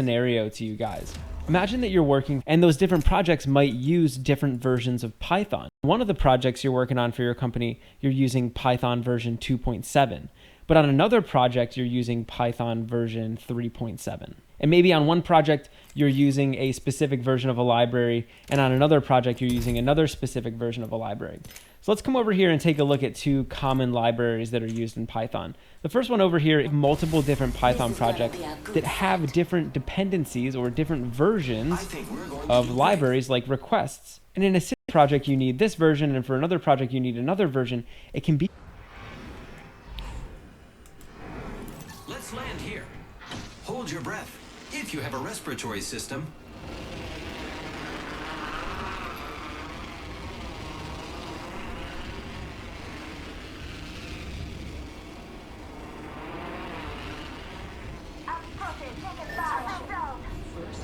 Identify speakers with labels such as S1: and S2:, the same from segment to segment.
S1: scenario to you guys. Imagine that you're working and those different projects might use different versions of Python. One of the projects you're working on for your company, you're using Python version 2.7. But on another project, you're using Python version 3.7. And maybe on one project, you're using a specific version of a library, and on another project, you're using another specific version of a library. So let's come over here and take a look at two common libraries that are used in Python. The first one over here is multiple different Python projects that have different dependencies or different versions of libraries like requests. And in a single project, you need this version, and for another project, you need another version. It can be...
S2: Let's land here. Hold your breath. If you have a respiratory system.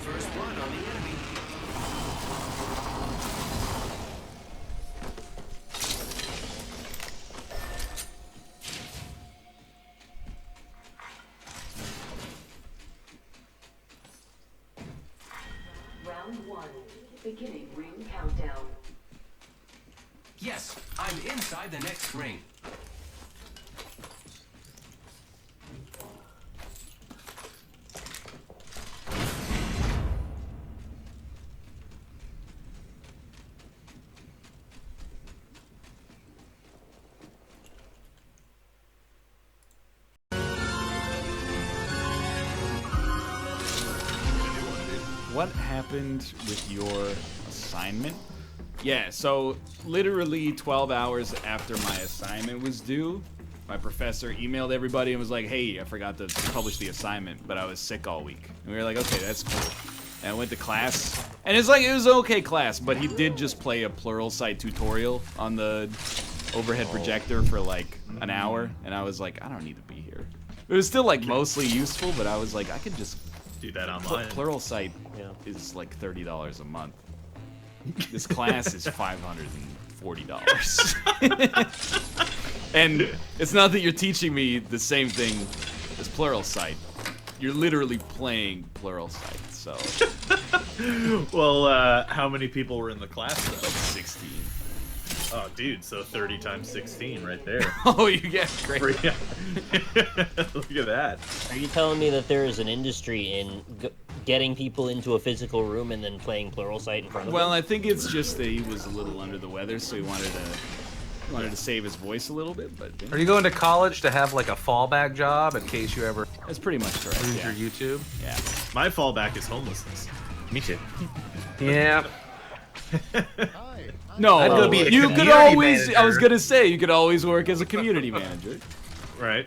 S2: First blood on the enemy.
S3: Round 1. Beginning ring countdown.
S2: Yes, I'm inside the next ring.
S4: What happened with your assignment? Yeah, so literally 12 hours after my assignment was due, my professor emailed everybody and was like, hey, I forgot to publish the assignment, but I was sick all week. And we were like, okay, that's cool. And I went to class, and it's like, it was an okay class, but he did just play a Pluralsight tutorial on the overhead projector for like an hour, and I was like, I don't need to be here. It was still like mostly useful, but I was like, I could just
S5: do that online.
S4: Pluralsight is like $30 a month. This class is $540. And it's not that you're teaching me the same thing as Pluralsight. You're literally playing Pluralsight, so.
S5: Well, how many people were in the class though?
S4: Like 16.
S5: Oh, dude, so 30 times 16 right there.
S4: Oh, you get great.
S5: Look at that.
S6: Are you telling me that there is an industry in getting people into a physical room and then playing Pluralsight in front of them?
S4: Well, I think it's just that he was a little under the weather, so he wanted to save his voice a little bit. But
S7: Are you going to college to have like a fallback job in case you ever
S4: that's pretty much correct.
S7: lose
S4: Yeah.
S7: your YouTube?
S4: Yeah.
S5: My fallback is homelessness.
S7: Me too. Yeah.
S4: No,
S7: I'd go be a
S4: you could
S7: community
S4: always. I
S7: manager.
S4: was gonna say you could always work as a community manager.
S5: Right.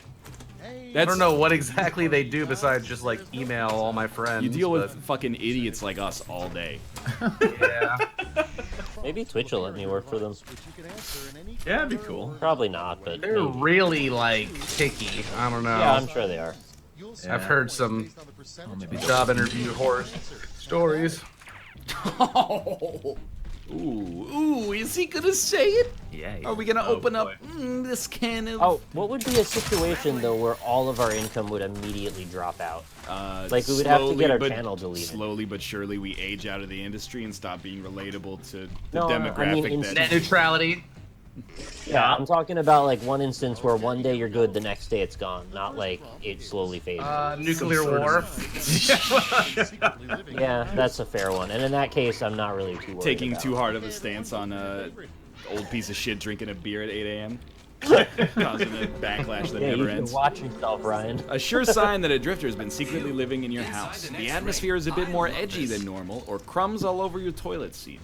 S7: I don't know what exactly they do besides just like email all my friends.
S4: You deal with
S7: but-
S4: fucking idiots like us all day.
S7: Yeah.
S6: Maybe Twitch will let me work for them.
S5: Yeah, it'd be cool.
S6: Probably not, but
S7: They're
S6: maybe.
S7: really like picky. I don't know.
S6: Yeah, I'm sure they are.
S7: I've heard some job interview horror stories.
S4: Oh. Ooh, is he gonna say it?
S7: Yeah.
S4: Are we gonna
S5: Oh,
S4: open up
S5: boy.
S4: this can of...
S6: Oh, what would be a situation though where all of our income would immediately drop out? Like we would have to get our channel deleted.
S4: Slowly but surely we age out of the industry and stop being relatable to the
S6: No, I
S4: demographic
S6: mean,
S4: that...
S7: Net neutrality.
S6: Yeah, I'm talking about like one instance where one day you're good, the next day it's gone. Not like it slowly fades.
S7: Nuclear war.
S6: Yeah, that's a fair one. And in that case, I'm not really too worried
S4: Taking
S6: about
S4: too
S6: it.
S4: hard of a stance on old piece of shit drinking a beer at 8 a.m. Causing a backlash that
S6: Yeah,
S4: never
S6: you
S4: ends.
S6: can watch yourself, Ryan.
S4: A sure sign that a drifter has been secretly living in your house. The atmosphere is a bit more edgy than normal, or crumbs all over your toilet seat.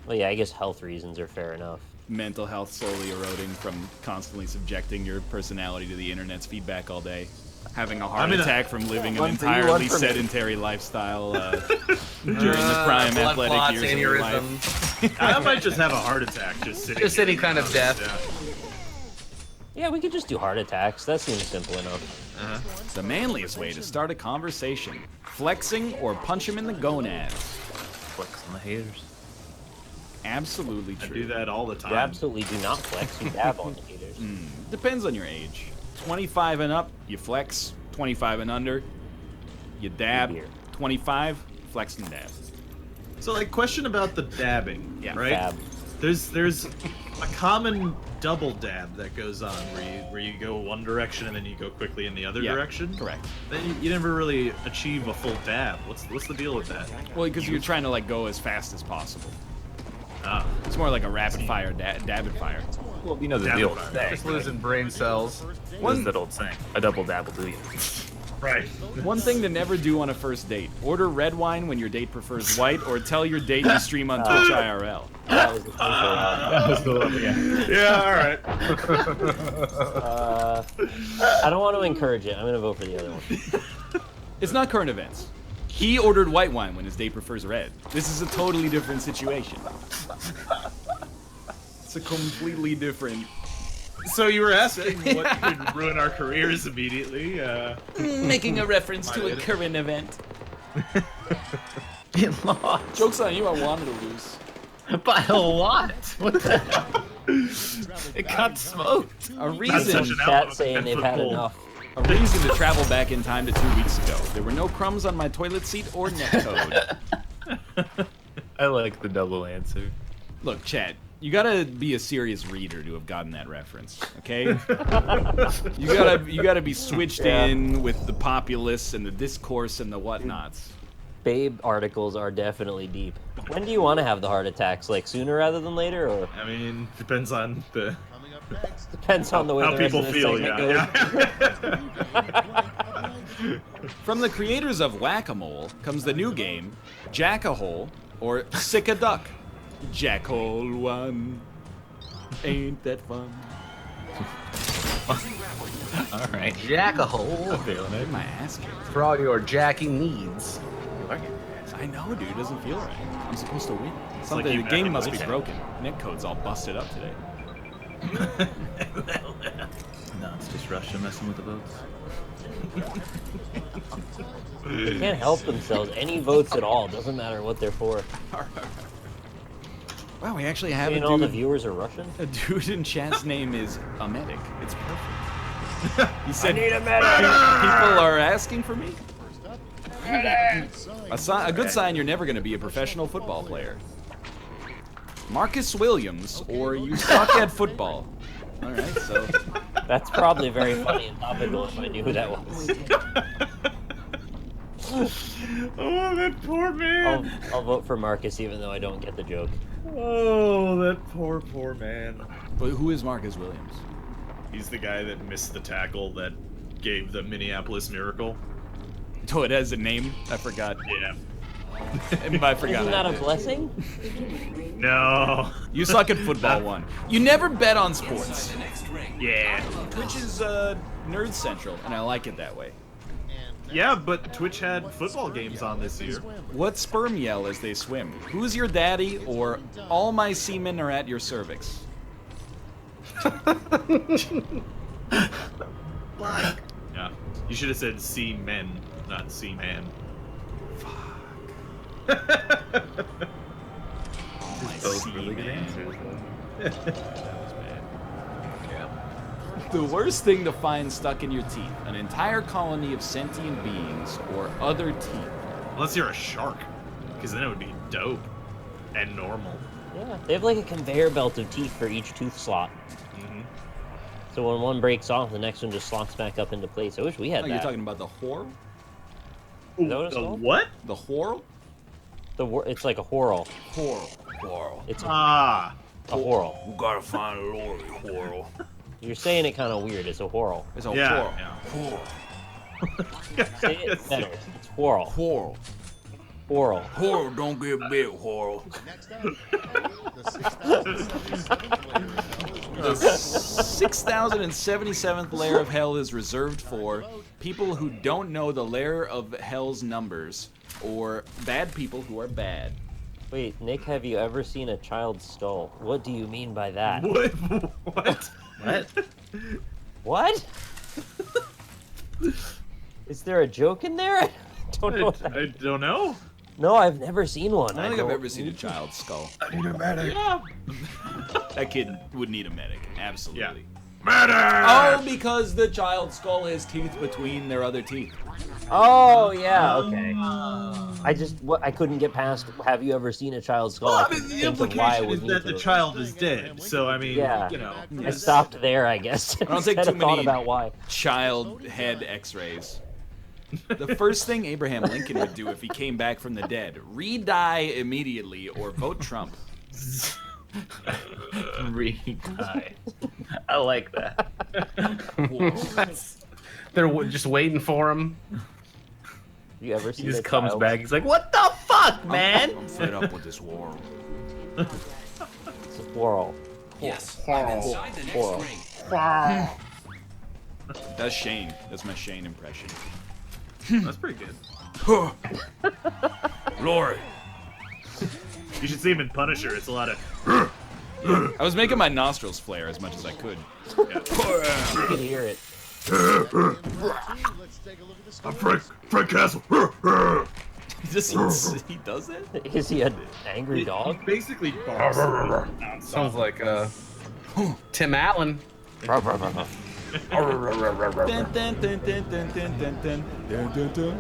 S6: Well, yeah, I guess health reasons are fair enough.
S4: Mental health slowly eroding from constantly subjecting your personality to the internet's feedback all day. Having a heart attack from living an
S6: One for you, one
S4: entirely
S6: for me.
S4: sedentary lifestyle during the prime
S7: blood
S4: athletic
S7: clots,
S4: years of your life.
S7: aneurysm.
S5: I might just have a heart attack just sitting.
S7: Just any kind of death.
S6: Yeah, we could just do heart attacks. That seems simple enough.
S4: The manliest way to start a conversation. Flexing or punch him in the gonads.
S7: Flex on the haters.
S4: Absolutely
S5: I
S4: true.
S5: do that all the time.
S6: You absolutely do not flex. You dab on the haters.
S4: Depends on your age. 25 and up, you flex. 25 and under, you dab.
S6: Beer.
S4: 25, flex and dab.
S5: So, like, question about the dabbing,
S4: Yeah,
S5: right?
S6: Dab.
S5: There's a common double dab that goes on where you go one direction and then you go quickly in the other direction.
S4: Correct.
S5: Then you never really achieve a full dab. What's the deal with that?
S4: Well, because you're trying to like go as fast as possible.
S5: Ah,
S4: It's more like a rapid fire, dab and fire.
S8: Well, you know the
S5: Dab
S8: deal
S5: it.
S8: with that.
S7: Just losing brain cells.
S8: What's that old saying? A double dab will do you.
S5: right.
S4: One thing to never do on a first date: order red wine when your date prefers white, or tell your date you stream on Twitch IRL.
S6: That was the thing for a while.
S8: That was the one, yeah.
S5: Yeah, all right.
S6: I don't want to encourage it. I'm gonna vote for the other one.
S4: It's not current events. He ordered white wine when his date prefers red. This is a totally different situation. It's a completely different.
S5: So you were asking what could ruin our careers immediately.
S4: Making a reference to a current event.
S8: It lost.
S4: Joke's on you, I wanted to lose.
S8: By a lot. What the hell? It got smoked.
S4: A
S5: That's
S4: reason,
S5: such an
S6: Chat
S5: outlook.
S6: saying they've had
S5: Football.
S6: enough.
S4: a reason to travel back in time to 2 weeks ago. There were no crumbs on my toilet seat or netcode.
S8: I like the double answer.
S4: Look, chat, you gotta be a serious reader to have gotten that reference, okay? you gotta be switched in with the populace and the discourse and the whatnots.
S6: Babe articles are definitely deep. When do you want to have the heart attacks? Like sooner rather than later, or
S5: I mean, depends on the
S6: depends on the way
S5: how
S6: the rest
S5: people
S6: of the
S5: feel.
S6: segment
S5: Yeah.
S6: goes.
S4: From the creators of Whack-A-Mole comes the new game, Jack-A-Hole, or Sick-A-Duck. Jack-Hole 1. Ain't that fun?
S8: All right.
S7: Jack a hole
S8: Feeling it.
S4: My ass kicked.
S7: for all your jacking needs.
S4: I know, dude. It doesn't feel right. I'm supposed to win. Something.
S5: like you
S4: The game
S5: back
S4: must
S5: in
S4: be
S5: the
S4: broken. Netcode's all busted up today.
S8: No, it's just Russia messing with the votes.
S6: They can't help themselves. Any votes at all, doesn't matter what they're for.
S4: Wow, we actually have
S6: And
S4: a
S6: all the
S4: dude.
S6: viewers are Russian.
S4: A dude in chat's name is a medic. It's perfect. He said,
S6: need a medic.
S4: People are asking for me. A good sign you're never going to be a professional football player. Marcus Williams, or you suck at football. All right, so
S6: That's probably very funny and topical if I knew who that was.
S5: Oh, that poor man.
S6: I'll vote for Marcus even though I don't get the joke.
S5: Oh, that poor man.
S4: but who is Marcus Williams?
S5: He's the guy that missed the tackle that gave the Minneapolis Miracle.
S4: Oh, it has a name. I forgot.
S5: Yeah.
S4: I forgot.
S6: Isn't that a
S4: bit.
S6: blessing?
S5: No.
S4: You suck at football. One. You never bet on sports.
S5: Yeah.
S4: Twitch is nerd central, and I like it that way.
S5: Yeah, but Twitch had football games on this year.
S4: What sperm yell as they swim? Who's your daddy? Or all my semen are at your cervix?
S5: Yeah. You should have said see men, not see man.
S8: Both really good answers.
S4: The worst thing to find stuck in your teeth: an entire colony of sentient beings or other teeth.
S5: Unless you're a shark, because then it would be dope and normal.
S6: Yeah, they have like a conveyor belt of teeth for each tooth slot. So when one breaks off, the next one just slots back up into place. I wish we had
S4: Oh,
S6: that.
S4: you're talking about the whorl?
S6: Is that what it's
S5: The
S6: called?
S5: what?
S4: The whorl?
S6: It's like a whorl.
S4: Whorl.
S6: It's a
S5: Ah.
S6: whorl.
S4: You gotta find a Lori whorl.
S6: You're saying it kind of weird. It's a whorl.
S4: It's a
S5: Yeah.
S4: whorl.
S5: Yeah.
S6: Say it better. It's whorl.
S4: Whorl.
S6: Whorl.
S4: Whorl, don't get big, whorl. The 6,077th layer of hell is reserved for people who don't know the layer of hell's numbers, or bad people who are bad.
S6: Wait, Nick, have you ever seen a child's skull? What do you mean by that?
S5: What? What?
S8: What?
S6: What? Is there a joke in there? I don't know. What that...
S5: I don't know.
S6: No, I've never seen one.
S4: I don't think I've ever seen a child's skull. I need a medic. That kid would need a medic, absolutely. Oh, because the child skull has teeth between their other teeth.
S6: Oh yeah, okay. I couldn't get past. Have you ever seen a child's skull?
S5: Well,
S6: I
S5: I
S6: couldn't
S5: mean, the
S6: think of why I
S5: implication
S6: would
S5: is
S6: need
S5: that
S6: to.
S5: the child is dead. So I mean,
S6: Yeah.
S5: you know.
S6: I stopped there, I guess.
S4: I don't take
S6: Instead
S4: too
S6: of thought
S4: many
S6: about why.
S4: child head X-rays. The first thing Abraham Lincoln would do if he came back from the dead: re-die immediately or vote Trump.
S8: Re-die. I like that.
S7: They're just waiting for him.
S6: You ever
S8: He
S6: seen
S8: just
S6: a
S8: comes
S6: child?
S8: back. He's like, "What the fuck, man?"
S4: I'm fed up with this war.
S6: It's a squirrel.
S2: Yes, I'm inside the next
S6: Whoa.
S2: ring.
S4: That's Shane. That's my Shane impression.
S5: That's pretty good.
S4: Lord.
S5: You should see him in Punisher. It's a lot of.
S4: I was making my nostrils flare as much as I could.
S6: You could hear it.
S5: I'm Frank Castle.
S4: He does it?
S6: Is he an angry dog?
S5: He basically barks.
S7: Sounds like Tim Allen.
S4: Dun, dun, dun, dun, dun, dun, dun, dun, dun, dun.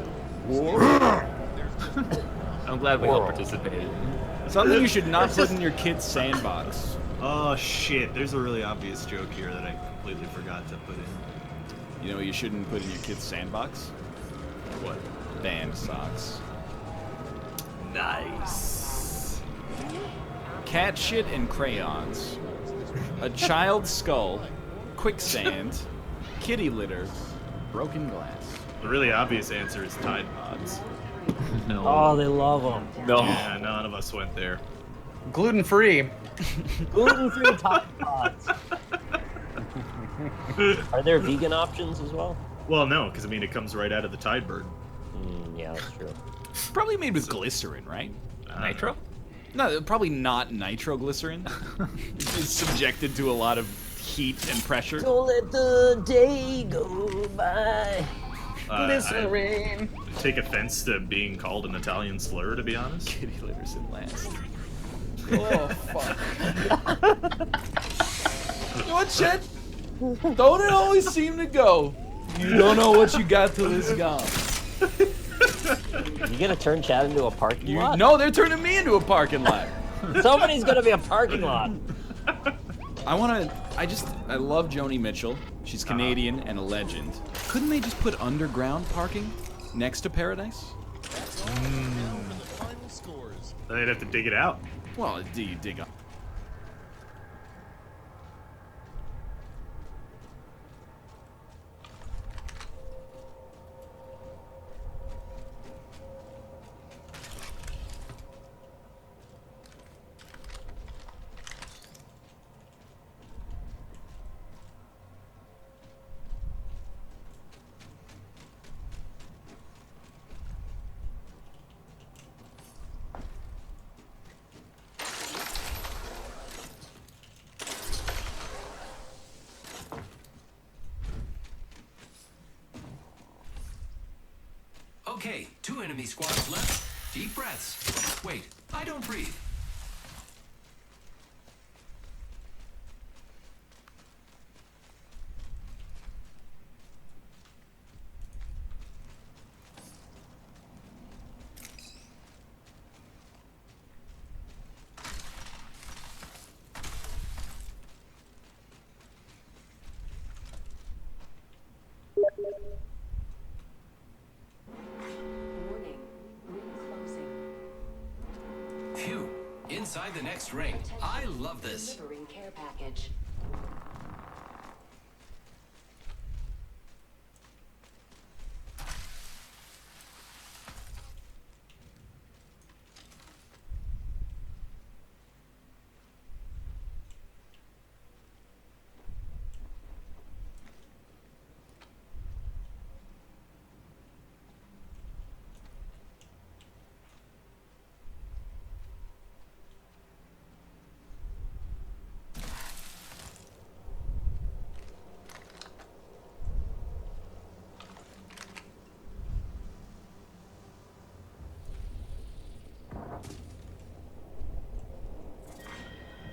S8: I'm glad we all participated.
S4: Something you should not put in your kid's sandbox.
S5: Oh shit! There's a really obvious joke here that I completely forgot to put in.
S4: You know what you shouldn't put in your kid's sandbox?
S5: What?
S4: Band socks.
S5: Nice.
S4: Cat shit and crayons. A child's skull. Quicksand. Kitty litter. Broken glass.
S5: The really obvious answer is Tide Pods.
S8: No.
S6: Oh, they love them.
S8: No.
S5: Yeah, none of us went there.
S7: Gluten free.
S6: Gluten-free Tide Pods. Are there vegan options as well?
S5: Well, no, because I mean it comes right out of the Tide Bird.
S6: Yeah, that's true.
S4: Probably made with glycerin, right?
S8: Nitro?
S4: No, probably not nitroglycerin. It's subjected to a lot of heat and pressure.
S6: Don't let the day go by.
S5: I take offense to being called an Italian slur, to be honest.
S4: Kitty litters at last.
S1: Oh, fuck. You know what, Chet? Don't it always seem to go? You don't know what you got till it's gone.
S6: You gonna turn Chad into a parking lot?
S4: No, they're turning me into a parking lot.
S6: Somebody's gonna be a parking lot.
S4: I love Joni Mitchell. She's Canadian and a legend. Couldn't they just put underground parking next to Paradise?
S5: They'd have to dig it out.
S4: Well, do you dig up?
S2: Okay, 2 enemy squads left. Deep breaths. Wait, I don't breathe.
S3: Warning. Ring closing.
S2: Phew, inside the next ring. I love this.
S3: Delivering care package.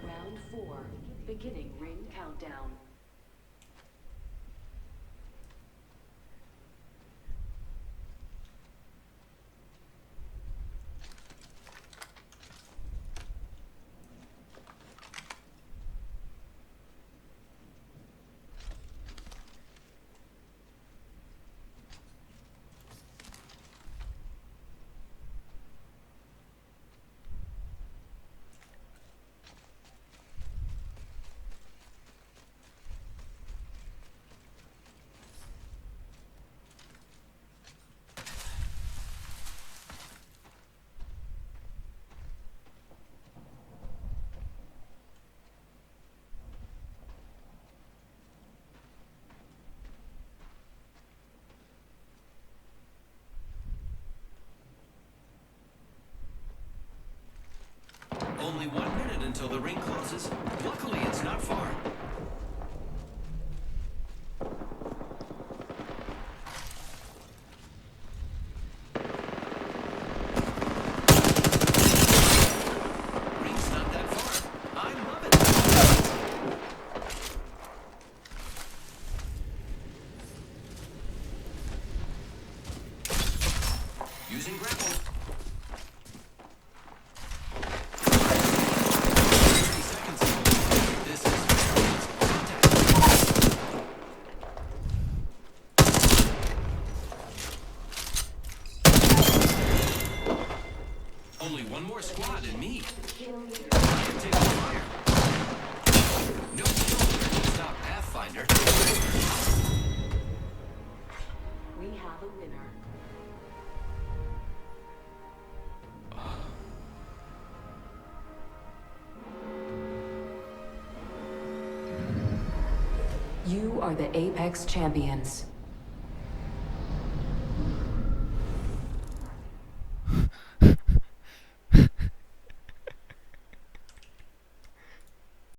S3: Round 4. Beginning ring countdown.
S2: until the ring closes. Luckily, it's not far. Ring's not that far. I love it. Using grapple. 30 seconds. This is contact. Only one more squad and me. I am taking fire. No kill can stop Pathfinder.
S3: We have a winner. You are the Apex Champions.